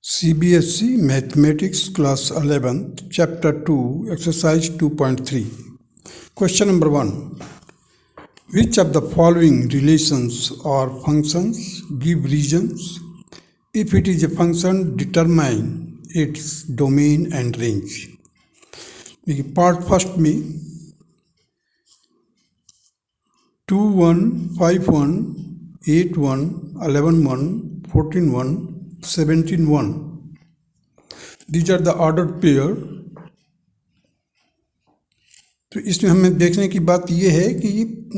CBSE Mathematics Class 11th Chapter 2 Exercise 2.3 Question number 1. Which of the following relations or functions give regions? If it is a function, determine its domain and range. देखिए part first में 2 1 5 1 8 1 11 1 14 1 17 1 these are the ordered pair. तो इसमें हमें देखने की बात यह है कि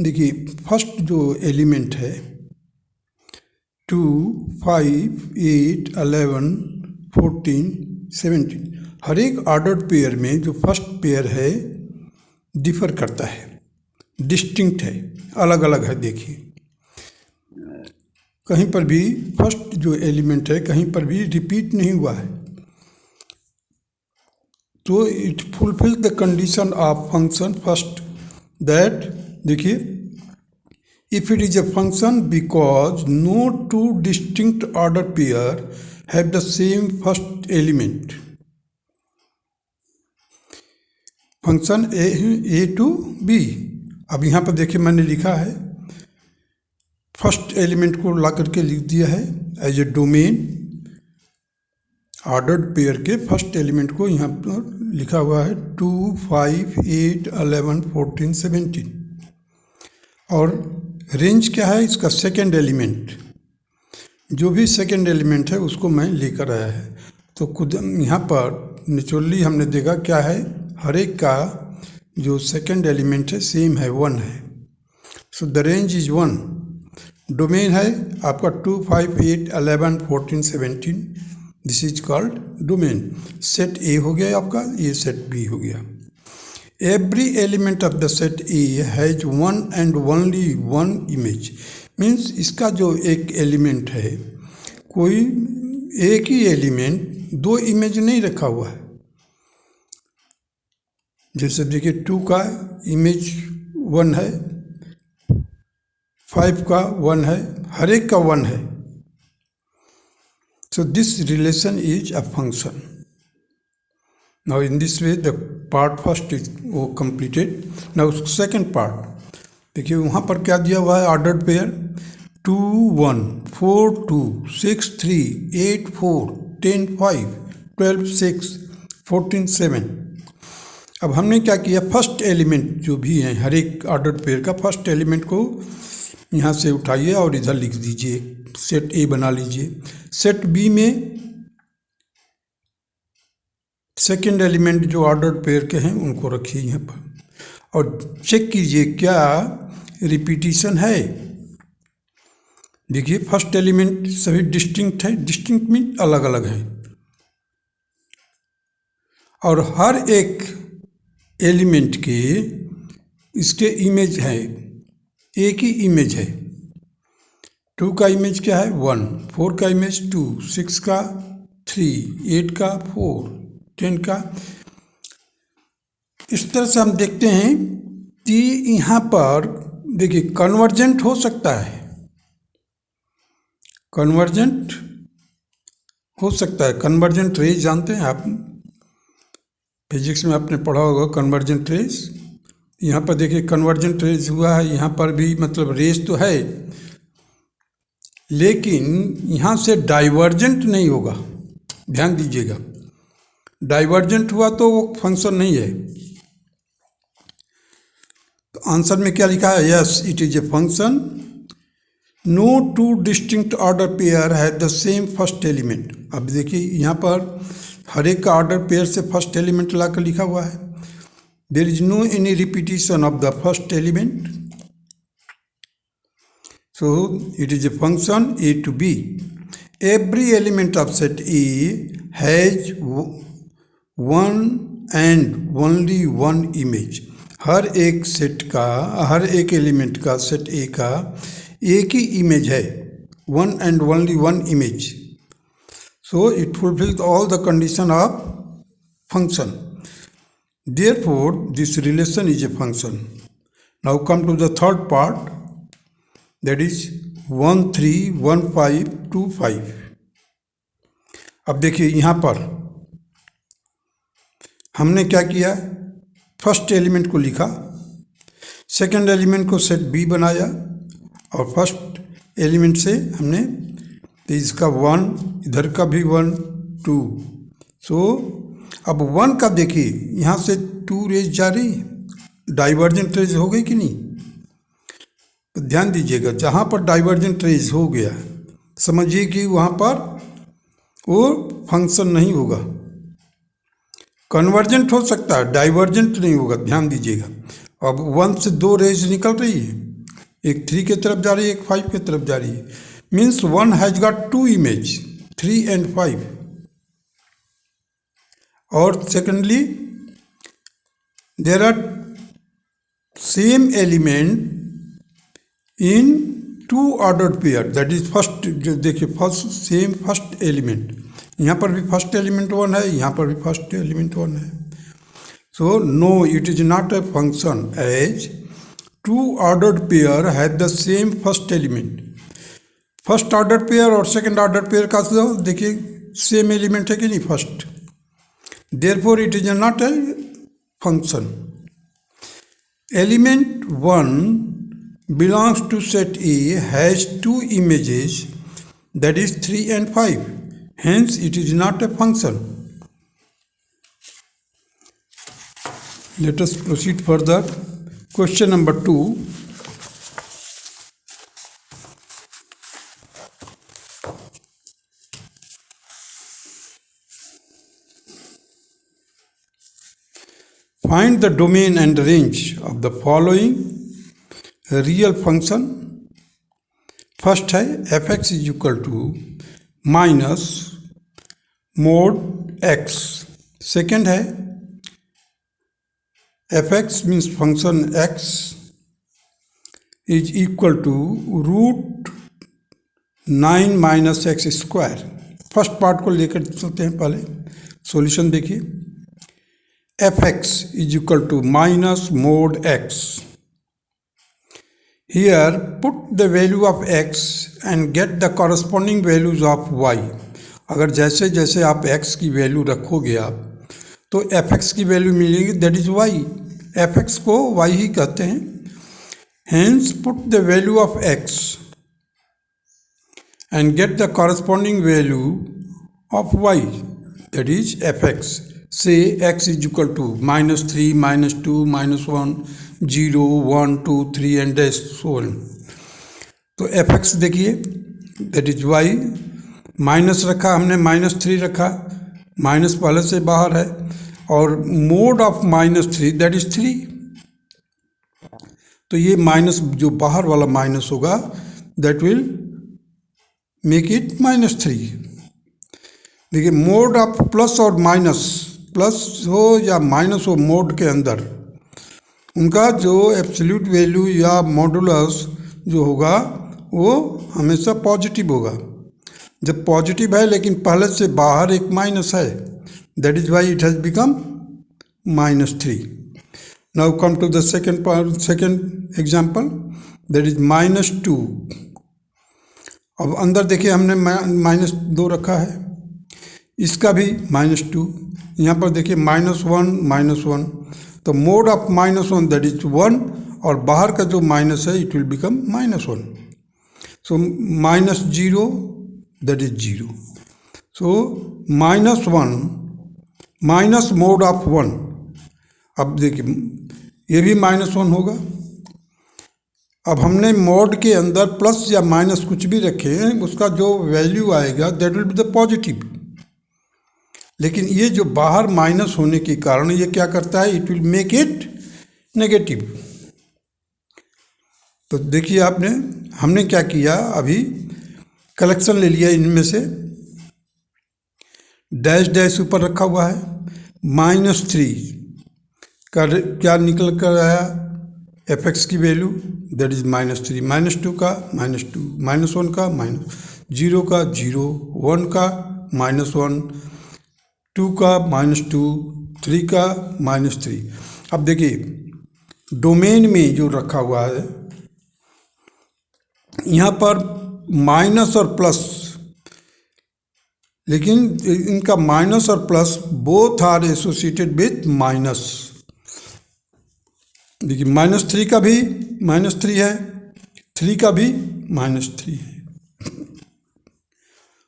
देखिए फर्स्ट जो एलिमेंट है 2 5 8 11 14 17 हर एक ऑर्डर्ड पेयर में जो फर्स्ट पेयर है डिफर करता है, डिस्टिंक्ट है, अलग अलग है. देखिए कहीं पर भी फर्स्ट जो एलिमेंट है कहीं पर भी रिपीट नहीं हुआ है, तो it fulfil the condition of function first. That देखिए if it is a function because no two distinct order pair have the same first element. Function A to B. अब यहाँ पर देखिए मैंने लिखा है फर्स्ट एलिमेंट को ला करके लिख दिया है as a domain. Ordered pair के फर्स्ट एलिमेंट को यहाँ पर लिखा हुआ है 2 5 8 11 14 17. और रेंज क्या है इसका? Second element. जो भी सेकेंड एलिमेंट है उसको मैं लेकर आया है. तो खुद यहाँ पर नेचुरली हमने देखा क्या है, हर एक का जो सेकेंड एलिमेंट है सेम है, 1 है. So the range is 1. Domain है आपका 2 5 8 11 14 17. This is called domain. Set ए हो गया आपका, ये सेट बी हो गया. Every element of the set A has one and only one image. Means इसका जो एक एलिमेंट है, कोई एक ही एलिमेंट दो इमेज नहीं रखा हुआ है. जैसे देखिए 2 का इमेज 1 है, 5 का 1 है, हर एक का 1 है. So this relation is a function. Now in this way the part first is completed. Now second part. देखिए वहाँ पर क्या दिया हुआ है ऑर्डर्ड पेयर 2 1 4 2 6 3 8 4 10 5 12 6 14 7. अब हमने क्या किया, फर्स्ट एलिमेंट जो भी है हर एक ऑर्डर्ड पेयर का फर्स्ट एलिमेंट को यहाँ से उठाइए और इधर लिख दीजिए, सेट ए बना लीजिए. सेट बी में सेकेंड एलिमेंट जो ऑर्डर्ड पेयर के हैं उनको रखिए यहाँ पर और चेक कीजिए क्या रिपीटिशन है. देखिए फर्स्ट एलिमेंट सभी डिस्टिंक्ट है, डिस्टिंक्ट मीन अलग अलग है, और हर एक एलिमेंट के इसके इमेज है, एक ही इमेज है. 2 का इमेज क्या है 1, 4 का इमेज 2, 6 का 3, 8 का 4, 10 का. इस तरह से हम देखते हैं कि यहाँ पर देखिए कन्वर्जेंट हो सकता है, कन्वर्जेंट हो सकता है. कन्वर्जेंट रेज जानते हैं आप, फिजिक्स में आपने पढ़ा होगा कन्वर्जेंट रेज. यहाँ पर देखिए कन्वर्जेंट रेज हुआ है, यहाँ पर भी मतलब रेज तो है लेकिन यहाँ से डाइवर्जेंट नहीं होगा. ध्यान दीजिएगा, डाइवर्जेंट हुआ तो वो फंक्शन नहीं है. तो आंसर में क्या लिखा है, yes it is a function. No two distinct order pair है द सेम फर्स्ट एलिमेंट. अब देखिए यहाँ पर हर एक का ऑर्डर पेयर से फर्स्ट एलिमेंट ला कर लिखा हुआ है. There is no any repetition of the first element. So it is a function a to b. Every element of set A has one and only one image. हर एक set का, हर एक element का, set A का एक ही image है, one and only one image. So it fulfills all the condition of function. Therefore this relation is a function. Now come to the third part. That is 1 3 1 5 2 5. अब देखिए यहाँ पर हमने क्या किया, फर्स्ट एलिमेंट को लिखा, सेकंड एलिमेंट को सेट बी बनाया और फर्स्ट एलिमेंट से हमने तो इसका 1, इधर का भी 1, 2। सो अब 1 का देखिए यहाँ से 2 रेज जा रही, डाइवर्जेंट रेज हो गई कि नहीं। तो ध्यान दीजिएगा, जहाँ पर डाइवर्जेंट रेज हो गया समझिए कि वहाँ पर वो फंक्शन नहीं होगा, कन्वर्जेंट हो सकता है, डाइवर्जेंट नहीं होगा। ध्यान दीजिएगा, अब 1 से 2 रेज निकल रही है, एक 3 की तरफ जा रही है, एक 5 की तरफ जा रही है। Means 1 has got 2 image, 3 and 5। और secondly there are same element in 2 ordered pair, that is first. जो देखिए फर्स्ट एलिमेंट, यहाँ पर भी फर्स्ट एलिमेंट 1 है, यहाँ पर भी फर्स्ट एलिमेंट 1 है। So no, it is not a function as 2 ordered pair have the same first element. First order pair और सेकंड ऑर्डर पेयर का तो देखिए सेम एलिमेंट है कि नहीं, first. Therefore it is not a function. Element 1 belongs to set A, has 2 images, that is 3 and 5, hence it is not a function. Let us proceed further. Question number 2. Find the domain and range of the following real function. First है f(x) is equal to minus mod x। Second है f(x) means function x is equal to √9 minus x square. First part को लेकर चलते हैं, पहले solution देखिए। f(x) is equal to minus mod x। Here put the value of x and get the corresponding values of y। अगर जैसे जैसे आप x की वैल्यू रखोगे आप तो f(x) की वैल्यू मिलेगी, दैट इज y। f(x) को y ही कहते हैं। Hence put the value of x and get the corresponding value of y, that is f(x). Say x is equal to -3, -2, -1, 0, 1, 2, 3 and so on। तो f(x) देखिए that is y, minus रखा हमने, -3 रखा, minus पहले से बाहर है, और मोड ऑफ -3 दैट इज 3। तो ये माइनस जो बाहर वाला माइनस होगा दैट विल मेक इट -3। देखिए मोड ऑफ प्लस और माइनस, प्लस हो या माइनस हो, मोड के अंदर उनका जो एब्सोल्यूट वैल्यू या मॉडुलस जो होगा वो हमेशा पॉजिटिव होगा। जब पॉजिटिव है लेकिन पहले से बाहर एक माइनस है, that is why it has become -3। Now come to the second example, that is -2। अब अंदर देखिए हमने -2 रखा है, इसका भी -2। यहाँ पर देखिए -1 -1, तो मोड ऑफ -1 दैट इज 1, और बाहर का जो माइनस है it will become -1। So -0 that is 0। So -1 minus mode of 1। अब देखिए ये भी -1 होगा। अब हमने मोड के अंदर प्लस या माइनस कुछ भी रखे हैं, उसका जो वैल्यू आएगा that will be the positive. लेकिन ये जो बाहर माइनस होने के कारण ये क्या करता है, it will make it negative. तो देखिए हमने क्या किया, अभी कलेक्शन ले लिया इनमें से, डैश डैश ऊपर रखा हुआ है, -3 का क्या निकल कर आया, f(x) की वैल्यू दैट इज -3, -2 का -2, -1 का -0 का 0, 1 का -1, 2 का -2, 3 का -3। अब देखिए डोमेन में जो रखा हुआ है, यहाँ पर माइनस और प्लस लेकिन इनका माइनस और plus both are associated with minus. देखिए -3 का भी -3 है, 3 का भी -3 है।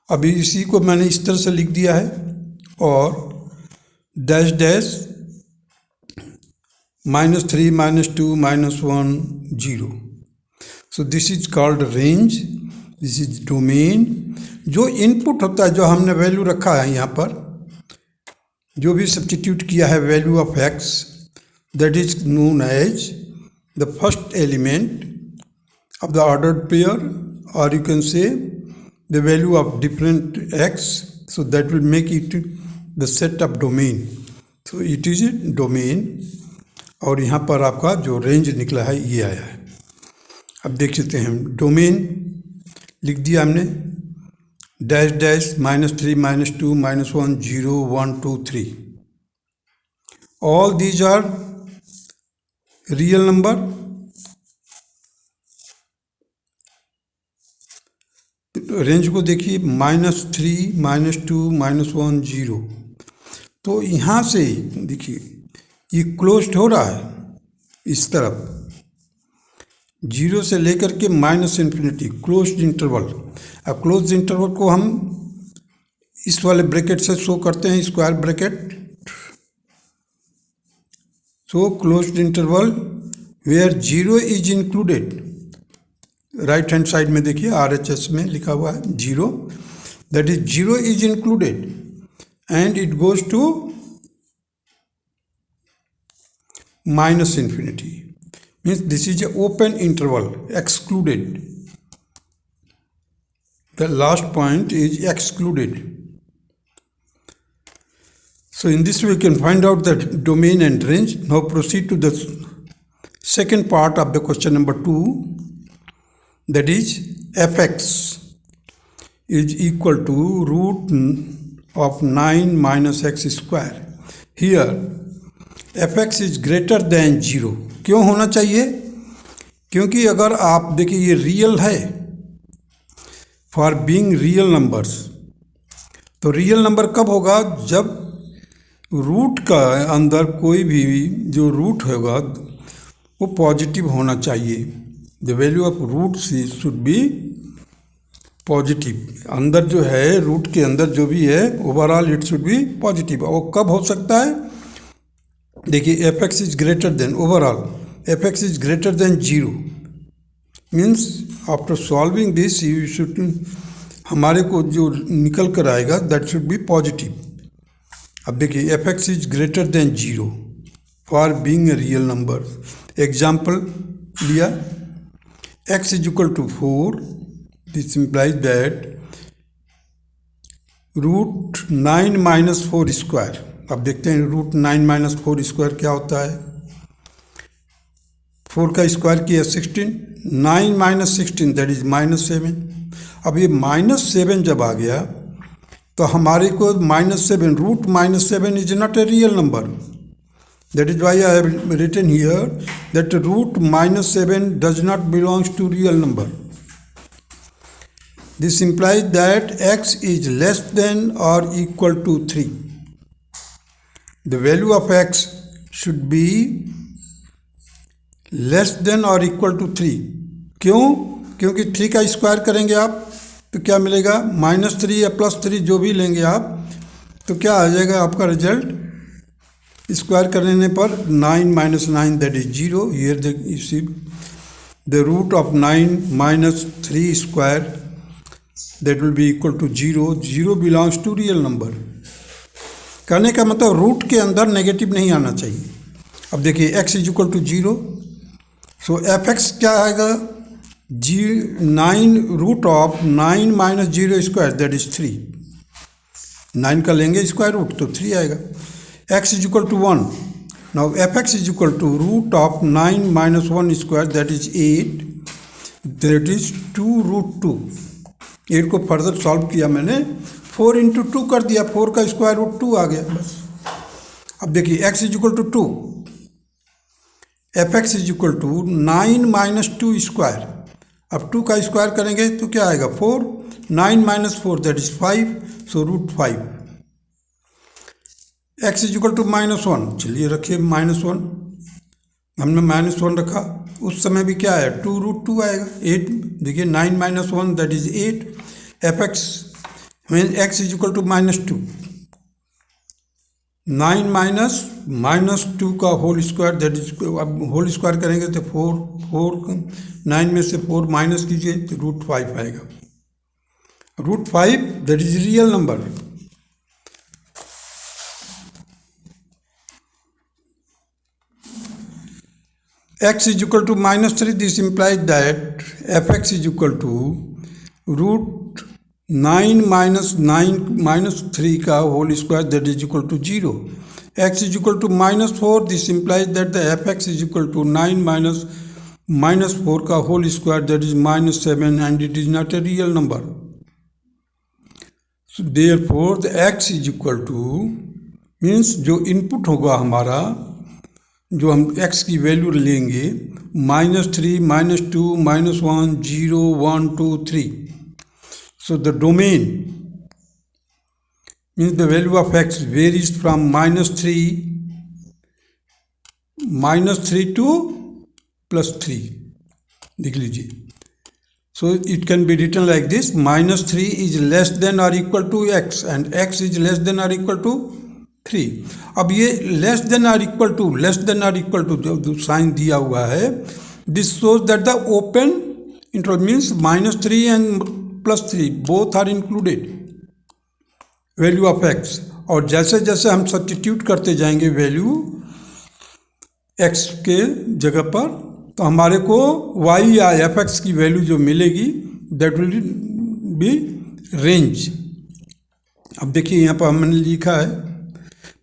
अभी इसी को मैंने इस तरह से लिख दिया है, और dash dash -3 -2 -1 0। So this is called range, this is domain. जो इनपुट होता है, जो हमने वैल्यू रखा है यहाँ पर, जो भी सब्स्टिट्यूट किया है value of x, that is known as the first element of the ordered pair, or you can say the value of different x, so that will make it the set of domain, so it is a domain। और यहाँ पर आपका जो range निकला है ये आया है। अब देख सकते हैं, डोमेन लिख दिया हमने, dash dash -3 -2 -1 0 1 2 3, all these are real number। Range को देखिए, -3 -2 -1 0, तो यहाँ से देखिए ये क्लोज्ड हो रहा है इस तरफ, 0 से लेकर के -∞, क्लोज्ड इंटरवल। अब क्लोज्ड इंटरवल को हम इस वाले ब्रैकेट से शो करते हैं, square bracket. So closed interval where 0 is included, right hand side में देखिए RHS में लिखा हुआ है 0, that is 0 is included and it goes to -∞, means this is a open interval, excluded, the last point is excluded. So in this way we can find out the domain and range. Now proceed to the second part of the question number 2, that is fx is equal to root of 9 minus x square. Here fx is greater than 0। क्यों होना चाहिए? क्योंकि अगर आप देखिए ये real है, for being real numbers, तो रियल नंबर कब होगा? जब रूट का अंदर कोई भी जो रूट होगा वो पॉजिटिव होना चाहिए। The value of root should be positive. अंदर जो है, रूट के अंदर जो भी है, overall it should be positive. और कब हो सकता है? देखिए fx is greater than, overall fx is greater than 0, means after solving this you should, हमारे को जो निकल कर आएगा दैट शुड बी पॉजिटिव। अब देखिए fx is greater than 0 for being a real number. Example लिया, x is equal to 4, this implies that root 9 minus 4 square. अब देखते हैं रूट 9 माइनस 4 स्क्वायर क्या होता है। 4 का स्क्वायर किया 16, 9 माइनस 16 दैट इज -7। अब ये -7 जब आ गया तो हमारे को -7, root -7 is not a real number. That is why I have written here that root -7 does not belongs to real number. This implies that x is less than or equal to 3. The value of x should be less than or equal to 3. क्यों? क्योंकि 3 का square करेंगे आप तो क्या मिलेगा? -3 या +3 जो भी लेंगे आप, तो क्या आ जाएगा आपका रिजल्ट? स्क्वायर करने पर 9 minus 9 that is 0। Here you see the root of 9 minus 3 square that will be equal to 0। 0 belongs to real number. कहने का मतलब रूट के अंदर नेगेटिव नहीं आना चाहिए। अब देखिए x is equal to 0, so fx क्या आएगा? 9 root of 9 minus 0 square that is 3। 9 का लेंगे स्क्वायर रूट तो 3 आएगा। x is equal to 1, now fx is equal to root of 9 minus 1 square that is 8, that is 2 root 2। 8 को further solve किया मैंने, 4 into 2 कर दिया, 4 का स्क्वायर रूट 2 आ गया बस। अब देखिए x is equal to 2, fx is equal to 9 minus 2 square. अब 2 का स्क्वायर करेंगे तो क्या आएगा? 4, 9 minus 4 that is 5, so root 5. x is equal to -1, चलिए रखिए -1, हमने -1 रखा, उस समय भी क्या है 2 रूट 2 आएगा 8, देखिए 9 minus 1 that is 8, fx mean x is equal to -2, 9 minus 2 का होल स्क्वायर दैट इज, अब होल स्क्वायर करेंगे तो 4 9 में से 4 माइनस कीजिए तो रूट 5 आएगा, root 5 that is real number. x is equal to -3, this implies that fx is equal to root 9 minus 3 का whole square that is equal to 0। x is equal to -4, this implies that the fx is equal to 9 minus 4 का whole square that is -7 and it is not a real number. So therefore the x is equal to means जो input होगा हमारा, जो हम x की value लेंगे -3 -2 -1 0 1 2 3, so the domain means the value of x varies from -3 to +3, देख लीजिए। So it can be written like this, -3 is less than or equal to x and x is less than or equal to 3। अब ये less than और equal to जो sign दिया हुआ है, this shows that the open interval means -3 and +3 both are included value of x, और जैसे जैसे हम सब्स्टिट्यूट करते जाएंगे वैल्यू x के जगह पर, तो हमारे को y या fx की वैल्यू जो मिलेगी दैट विल बी रेंज। अब देखिए यहाँ पर हमने लिखा है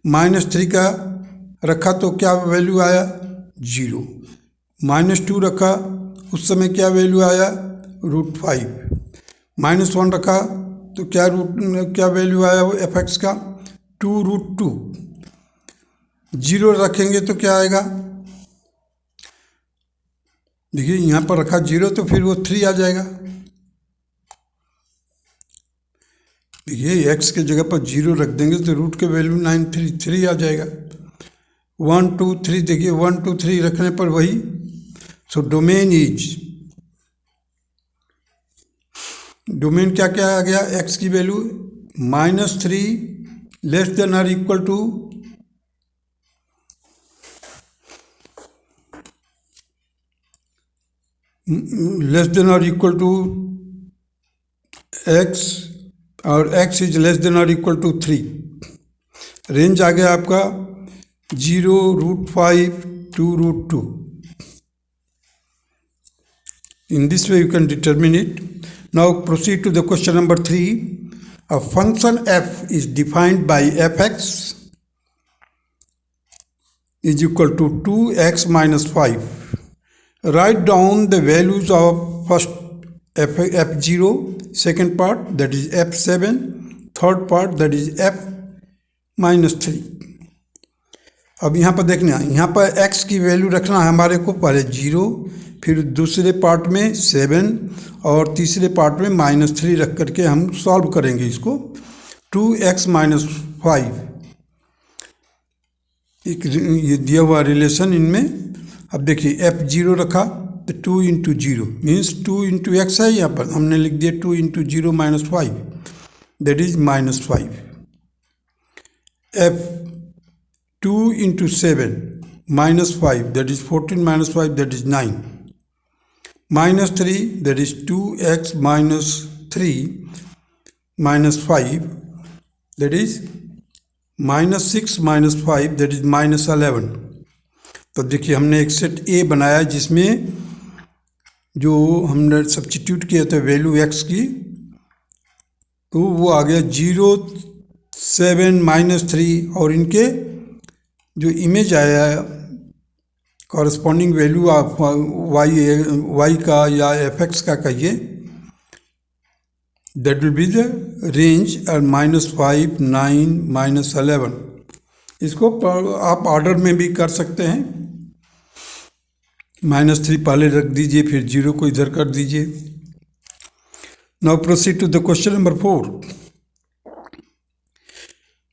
-3 का रखा तो क्या वैल्यू आया 0, -2 रखा उस समय क्या वैल्यू आया रूट 5, -1 रखा तो क्या वैल्यू आया वो fx का 2 रूट 2, 0 रखेंगे तो क्या आएगा, देखिए यहाँ पर रखा 0 तो फिर वो 3 आ जाएगा, देखिए x के जगह पर 0 रख देंगे तो रूट के वैल्यू 3 आ जाएगा, 1 2 3, देखिए 1 2 3 रखने पर वही, सो डोमेन क्या क्या आ गया, x की वैल्यू -3 लेस देन और इक्वल टू x और x इज लेस देन और इक्वल टू 3, रेंज आ गया आपका 0 root 5 2 root 2। In this way you can determine it. Now proceed to the question number 3. A function f is defined by fx is equal to 2x minus 5. Write down the values of first f0, second part that is f7, third part that is f minus 3। अब यहाँ पर देखना, यहाँ पर x की value रखना है हमारे को, पहले 0, फिर दूसरे पार्ट में 7 और तीसरे पार्ट में -3 रख करके हम सॉल्व करेंगे इसको। 2x minus 5 एक ये दिया हुआ रिलेशन इनमें। अब देखिए f0 रखा तो 2 इंटू 0 मीन्स 2 इंटू एक्स है, यहाँ पर हमने लिख दिया 2 into 0 minus 5 that is -5। f2 into 7 -5 that is 14 minus 5 that is 9, -3 that is 2x minus 3 minus 5 that इज -6 minus 5 दैट इज -11। तो देखिए हमने एक सेट A बनाया जिसमें जो हमने सब्स्टिट्यूट किया था वैल्यू x की, तो वो आ गया 0 7 -3 और इनके जो इमेज आया कॉरस्पॉन्डिंग वैल्यू ऑफ y का या fx का कहिए, that will be the range -5 9 -11। इसको आप ऑर्डर में भी कर सकते हैं, -3 पहले रख दीजिए फिर 0 को इधर कर दीजिए। Now proceed to the question number 4.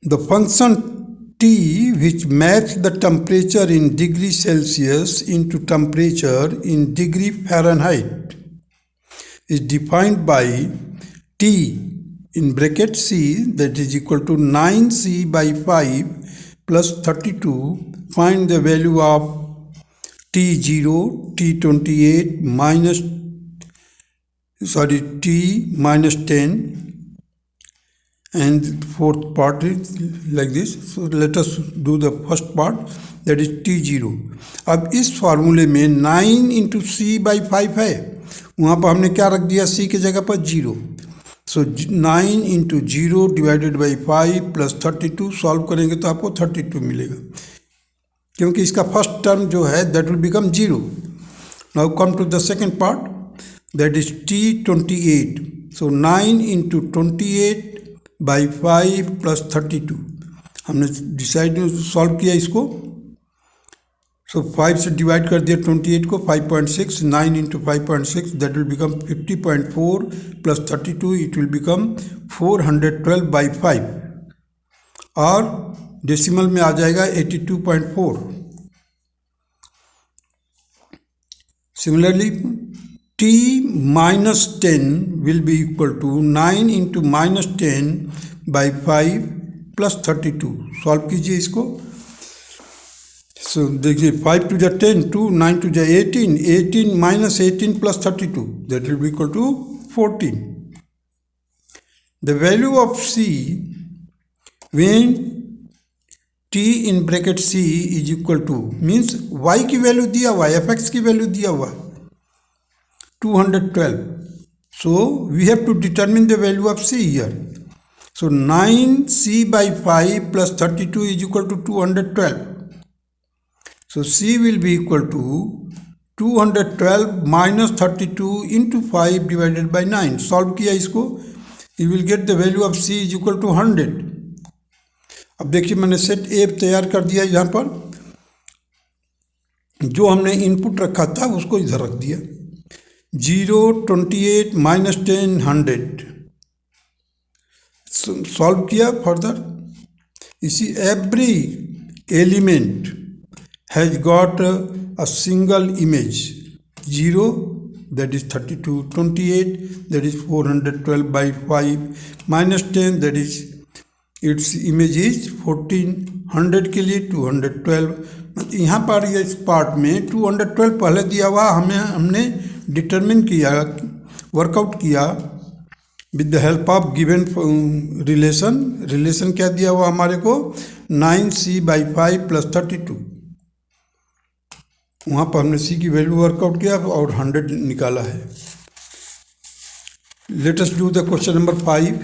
The function T, which maps the temperature in degree Celsius into temperature in degree Fahrenheit, is defined by T in bracket C, that is equal to 9C by 5 plus 32. Find the value of T0, T28 minus T minus 10, and fourth part is like this. So let us do the first part, that is T0. अब इस फार्मूले में 9 into C by 5 है, वहाँ पर हमने क्या रख दिया, सी की जगह पर 0. सो 9 into 0 divided by 5 plus 32, solve करेंगे तो आपको 32 मिलेगा, क्योंकि इसका फर्स्ट टर्म जो है that will become 0. Now come to the second part, that is T28. So 9 into 28 by 5 plus 32. हमने डिसाइड सॉल्व किया इसको. सो 5 से डिवाइड कर दिया 28 को, 5.6. 9 into 5.6 that will become 50.4 plus 32, it will become 412 by 5, और डेसिमल में आ जाएगा 82.4. Similarly T minus 10 will be equal to 9 into minus 10 by 5 plus 32. Solve कीजिए इसको. सो देखिए 5 to the 10, 2, 9 to the 18, 18 minus 18 plus 32, that will be equal to 14. The value of C when T in bracket C is equal to, means Y की value दिया हुआ, fx की value दिया हुआ 212. So we have to determine the value of C here. So 9C by 5 plus 32 is equal to 212. So C will be equal to 212 minus 32 into 5 divided by 9. Solve किया इसको, you will get the value of C is equal to 100. अब देखिए मैंने set ए तैयार कर दिया, यहाँ पर जो हमने इनपुट रखा था उसको इधर रख दिया. 0, 28 minus 10, 100. सॉल्व किया फर्दर. इसी every element has got a single image. 0 that is 32, 28 that is 412 by 5 minus 10 that is its image is 14. 100 के लिए 212. यहाँ पर ये इस पार्ट में 212 पहले दिया हुआ, हमने डिटरमिन किया, वर्कआउट किया with the help of given relation क्या दिया हुआ हमारे को, 9C by 5 plus 32. वहाँ पर हमने C की वैल्यू वर्कआउट किया और 100 निकाला है. Let us do the question number 5.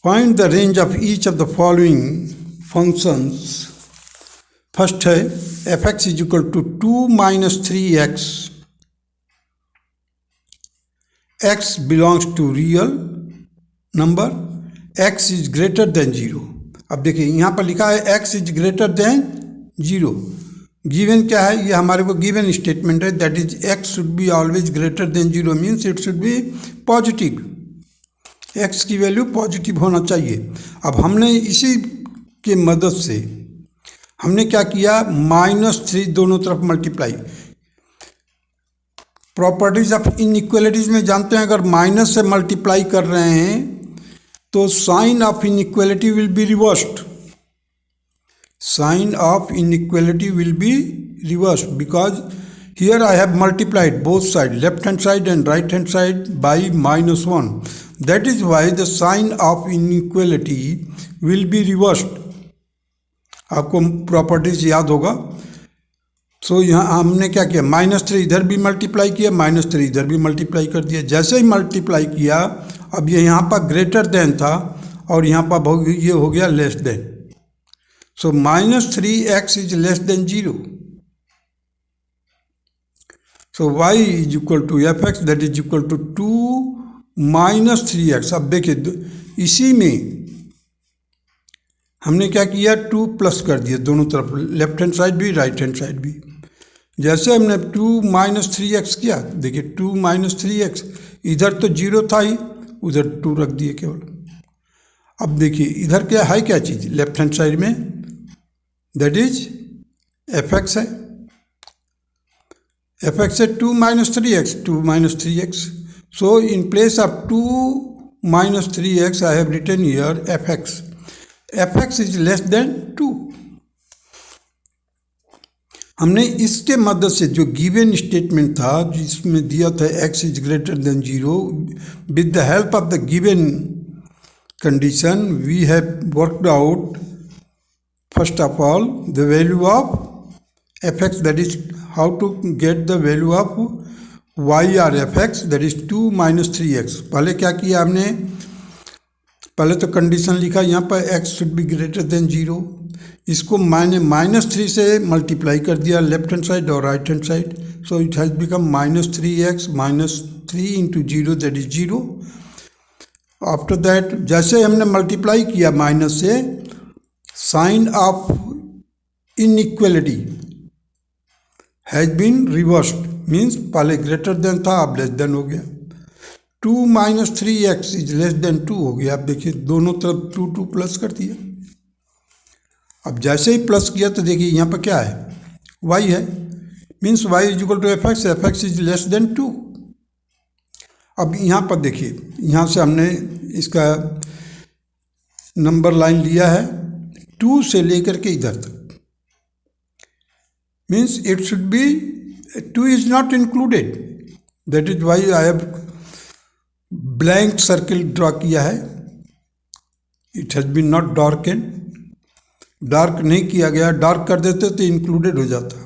Find the range of each of the following functions. First है fx is equal to 2 minus 3x. x belongs to real number. x is greater than 0. अब देखिए यहाँ पर लिखा है x is greater than 0. Given क्या है, ये हमारे को गिवन स्टेटमेंट है, that is x should be always greater than 0, means it should be positive. x की वैल्यू पॉजिटिव होना चाहिए. अब हमने इसी के मदद से हमने क्या किया, -3 दोनों तरफ मल्टीप्लाई. प्रॉपर्टीज ऑफ इनइक्वालिटीज में जानते हैं, अगर माइनस से मल्टीप्लाई कर रहे हैं तो sign of inequality will be reversed. Sign of inequality will be reversed because here I have multiplied both sides, left hand side and right hand side, by -1. That is why the sign of inequality will be reversed. आपको properties याद होगा. सो यहाँ हमने क्या किया, -3 इधर भी multiply किया, -3 इधर भी मल्टीप्लाई कर दिया. जैसे ही मल्टीप्लाई किया, अब ये यहाँ पर ग्रेटर देन था और यहाँ पर ये हो गया less than. So -3x is less than 0. So y is equal to fx that is equal to 2 minus 3x. अब देखिए इसी में हमने क्या किया, 2 प्लस कर दिया दोनों तरफ, लेफ्ट हैंड साइड भी राइट हैंड साइड भी। जैसे हमने 2 माइनस 3x किया, देखिए 2 माइनस 3x, इधर तो 0 था ही, उधर 2 रख दिए केवल। अब देखिए इधर क्या है, क्या चीज़ लेफ्ट हैंड साइड में, दैट इज fx है। fx है 2 minus 3x, 2 minus 3x। So in place of 2 minus 3x I have written here fx। fx is less than 2। हमने इसके मदद से जो गिवन स्टेटमेंट था जिसमें दिया था x is greater than 0, with the help of the given condition we have worked out first of all the value of fx, that is how to get the value of y or fx, that is 2 minus 3x। पहले क्या किया हमने, पहले तो condition लिखा यहाँ पर x should be greater than 0, इसको मैंने -3 से मल्टीप्लाई कर दिया लेफ्ट हैंड साइड और right hand side, so it has become -3x minus 3 into 0 that is 0। After that जैसे हमने मल्टीप्लाई किया माइनस से, sign of inequality has been reversed, means पहले ग्रेटर देन था अब लेस देन हो गया। 2 minus 3x is less than 2 हो गया। अब देखिए दोनों तरफ 2 प्लस कर दिया। अब जैसे ही प्लस किया तो देखिए यहाँ पर क्या है, y है, means y is equal to fx is less than 2। अब यहाँ पर देखिए, यहाँ से हमने इसका नंबर लाइन लिया है 2 से लेकर के इधर तक, means it should be 2 is not included, that is why I have blank circle draw किया है। It has been not darken, dark नहीं किया गया, डार्क कर देते तो इंक्लूडेड हो जाता,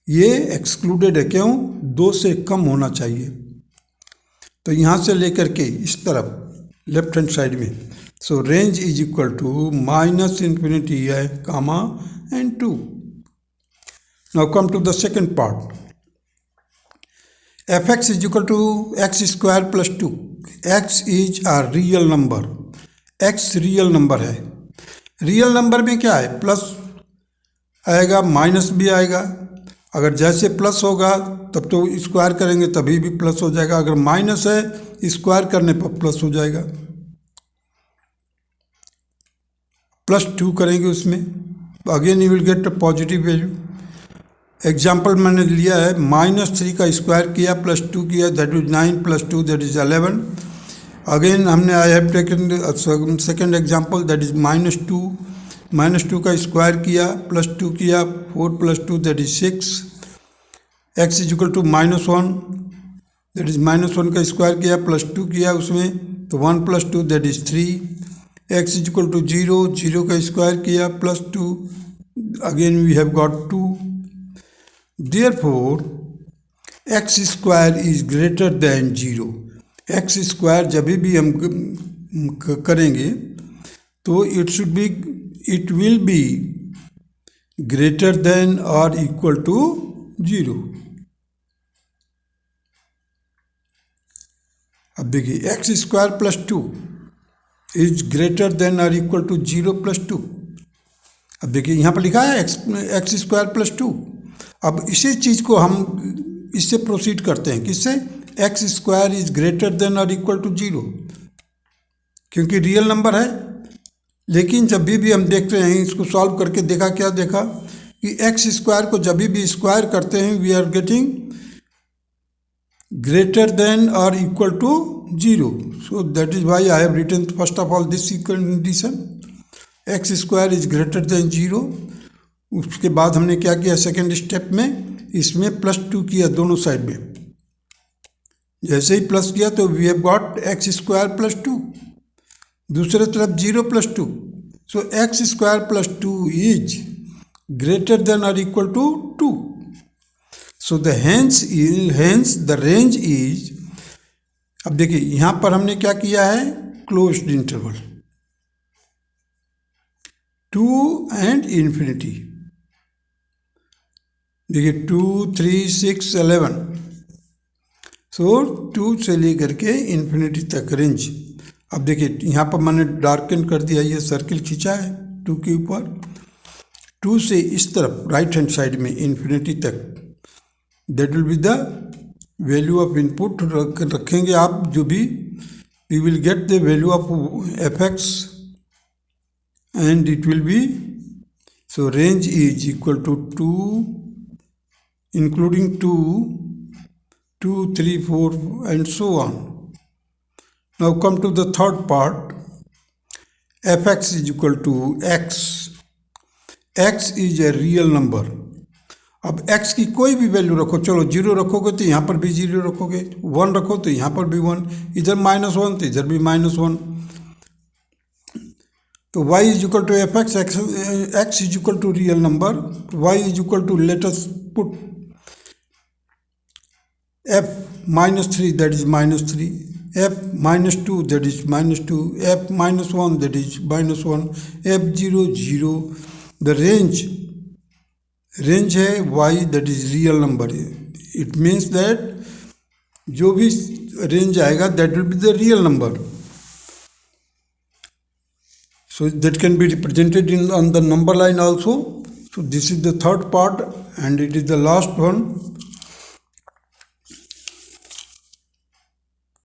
ये एक्सक्लूडेड है। क्यों, 2 से कम होना चाहिए। तो यहाँ से लेकर के इस तरफ लेफ्ट हैंड साइड में, so range is equal to minus infinity है comma and 2। Now come to the second part, fx is equal to x square plus 2। x is a real number, x real number है। Real number में क्या है, plus आएगा minus भी आएगा, अगर जैसे प्लस होगा तब तो स्क्वायर करेंगे तभी भी प्लस हो जाएगा, अगर माइनस है स्क्वायर करने पर प्लस हो जाएगा। +2 करेंगे उसमें, again you will get a positive value. Example मैंने लिया है, -3 का स्क्वायर किया +2 किया, that is 9 + 2 that is 11। Again हमने I have taken second example, that is -2 का स्क्वायर किया +2 किया, 4 + 2 दैट इज 6। x is equal to -1, that is -1 का स्क्वायर किया +2 किया उसमें, तो 1 + 2 that is 3। x is equal to 0 का स्क्वायर किया +2, again we have got 2। Therefore x square is greater than 0। x square जब भी हम करेंगे तो it will be greater than और इक्वल टू 0। अब देखिए x square plus 2 is greater than और इक्वल टू 0 + 2। अब देखिए यहाँ पर लिखा है x स्क्वायर प्लस 2। अब इसी चीज़ को हम इससे प्रोसीड करते हैं, किससे, x square is greater than और इक्वल टू 0, क्योंकि रियल नंबर है। लेकिन जब भी हम देखते हैं इसको सॉल्व करके देखा, क्या देखा कि x स्क्वायर को जब भी स्क्वायर करते हैं we are getting greater than और equal to 0। So that is why I have written first of all this condition, x square is greater than 0। उसके बाद हमने क्या किया, सेकेंड स्टेप में इसमें +2 किया दोनों साइड में। जैसे ही प्लस किया तो we have got x square plus 2, दूसरे तरफ 0 + 2। So x square plus 2 is greater than और equal to 2। So the hence the range is, अब देखिए यहाँ पर हमने क्या किया है, क्लोज्ड इंटरवल 2 एंड इन्फिनिटी। देखिए 2, 3, 6, 11। सो 2 से लेकर के इन्फिनिटी तक रेंज। अब देखिए यहाँ पर मैंने डार्कन कर दिया, ये सर्किल खींचा है, 2 के ऊपर, 2 से इस तरफ राइट हैंड साइड में इन्फिनिटी तक, that will be the value of input रखेंगे आप जो भी, we will get the value of F X and it will be, so range is equal to 2 including 2, 2, 3, 4 and so on. Now come to the third part. Fx is equal to x. x is a real number. अब x की कोई भी value रखो, चलो 0 रखोगे तो यहाँ पर भी 0 रखोगे, 1 रखो तो यहाँ पर भी 1, इधर -1 तो इधर भी -1. तो y is equal to fx, x is equal to real number, y is equal to, let us put f -3, that is -3, f -2, that is -2, f -1, that is -1, f 0, 0. The range है y, that is real number. It means that जो भी range आएगा that will be the real number. So that can be represented on the number line also. So this is the third part and it is the last one.